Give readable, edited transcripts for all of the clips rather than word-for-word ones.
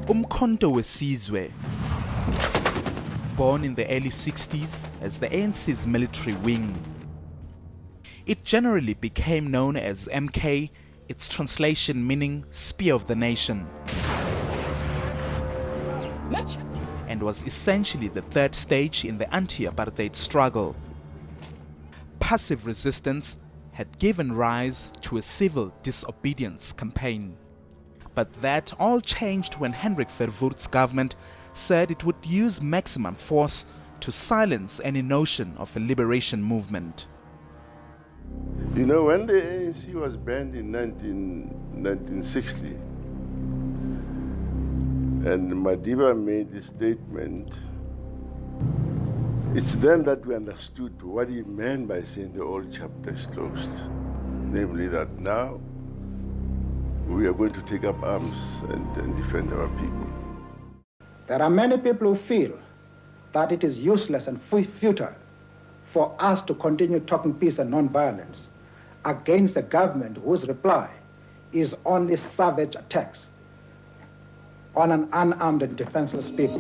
Umkhonto Sizwe, born in the early 60s as the ANC's military wing. It generally became known as MK, its translation meaning Spear of the Nation, and was essentially the third stage in the anti-apartheid struggle. Passive resistance had given rise to a civil disobedience campaign. But that all changed when Hendrik Verwoerd's government said it would use maximum force to silence any notion of a liberation movement. You know, when the ANC was banned in 1960, and Madiba made the statement, it's then that we understood what he meant by saying the old chapter is closed. Namely that now we are going to take up arms and defend our people. There are many people who feel that it is useless and futile for us to continue talking peace and non-violence against a government whose reply is only savage attacks on an unarmed and defenseless people.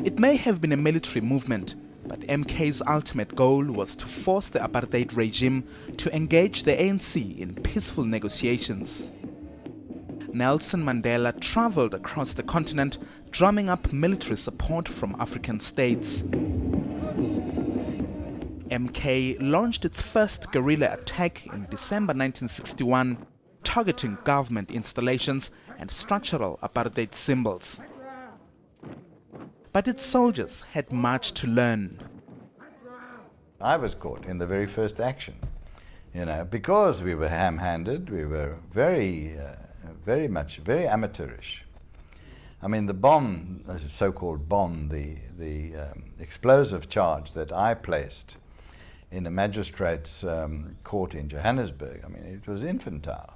It may have been a military movement, but MK's ultimate goal was to force the apartheid regime to engage the ANC in peaceful negotiations. Nelson Mandela traveled across the continent, drumming up military support from African states. MK launched its first guerrilla attack in December 1961, targeting government installations and structural apartheid symbols. But its soldiers had much to learn. I was caught in the very first action, because we were ham-handed, we were very amateurish. I mean, the bomb, the so-called bomb, the explosive charge that I placed in a magistrate's court in Johannesburg, I mean, it was infantile.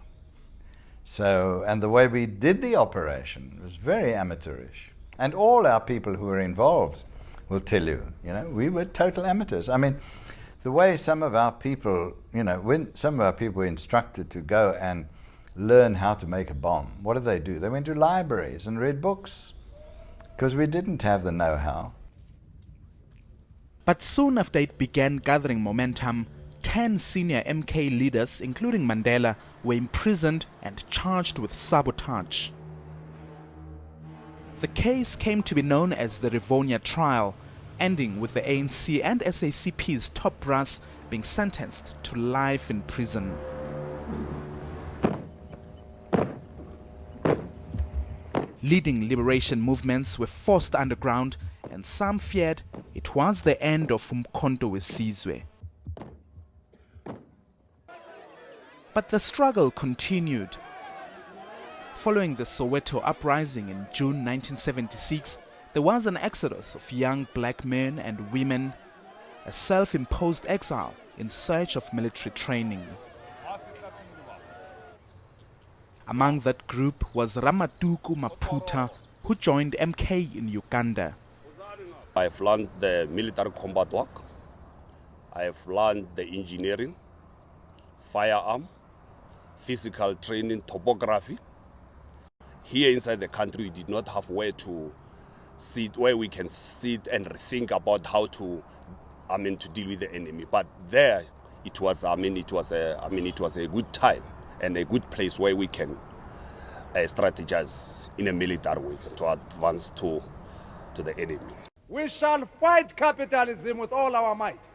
So, and the way we did the operation was very amateurish. And all our people who were involved will tell you, we were total amateurs. I mean, the way some of our people, when some of our people were instructed to go and learn how to make a bomb, what did they do? They went to libraries and read books, because we didn't have the know-how. But soon after it began gathering momentum, 10 senior MK leaders, including Mandela, were imprisoned and charged with sabotage. The case came to be known as the Rivonia trial, ending with the ANC and SACP's top brass being sentenced to life in prison. Leading liberation movements were forced underground, and some feared it was the end of Umkhonto Sizwe. But the struggle continued. Following the Soweto uprising in June 1976, there was an exodus of young black men and women, a self-imposed exile in search of military training. Among that group was Ramatuku Maputa, who joined MK in Uganda. I have learned the military combat work. I have learned the engineering, firearm, physical training, topography. Here inside the country, we did not have where we can sit and think about how to deal with the enemy. But there, it was a good time and a good place where we can strategize in a military way to advance to the enemy. We shall fight capitalism with all our might.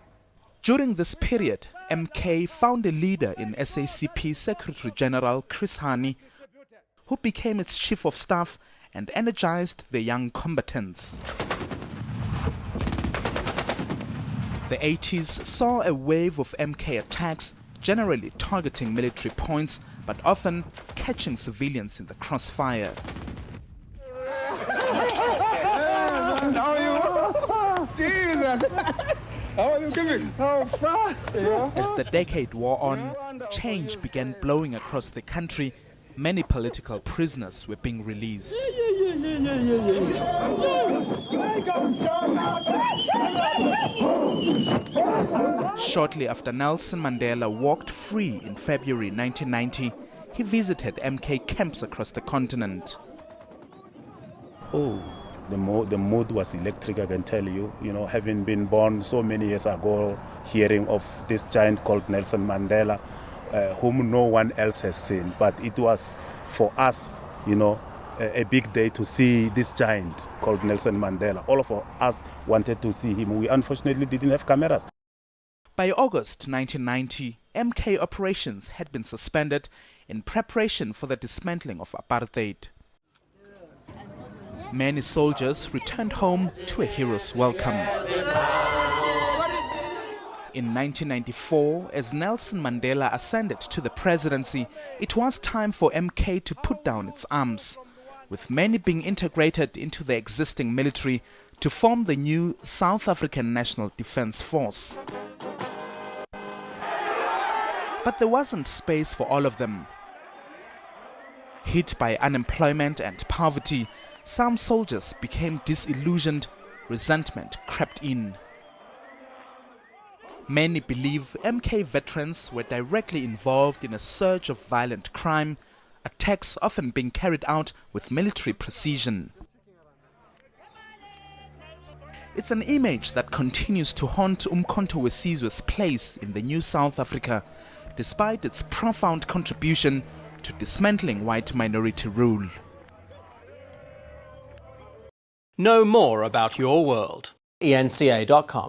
During this period, MK found a leader in SACP Secretary General Chris Hani, who became its chief of staff and energized the young combatants. The 80s saw a wave of MK attacks, generally targeting military points, but often catching civilians in the crossfire. As the decade wore on, change began blowing across the country. Many political prisoners were being released. Shortly after Nelson Mandela walked free in February 1990, he visited MK camps across the continent. Oh, the mood was electric, I can tell you. You know, having been born so many years ago, hearing of this giant called Nelson Mandela, whom no one else has seen. But it was, for us, you know, a big day to see this giant called Nelson Mandela. All of us wanted to see him. We unfortunately didn't have cameras. By August 1990, MK operations had been suspended in preparation for the dismantling of apartheid. Many soldiers returned home to a hero's welcome. In 1994, as Nelson Mandela ascended to the presidency, it was time for MK to put down its arms, with many being integrated into the existing military to form the new South African National Defence Force. But there wasn't space for all of them. Hit by unemployment and poverty, some soldiers became disillusioned, resentment crept in. Many believe MK veterans were directly involved in a surge of violent crime, attacks often being carried out with military precision. It's an image that continues to haunt Umkhonto Sizwe's place in the new South Africa, despite its profound contribution to dismantling white minority rule. Know more about your world. ENCA.com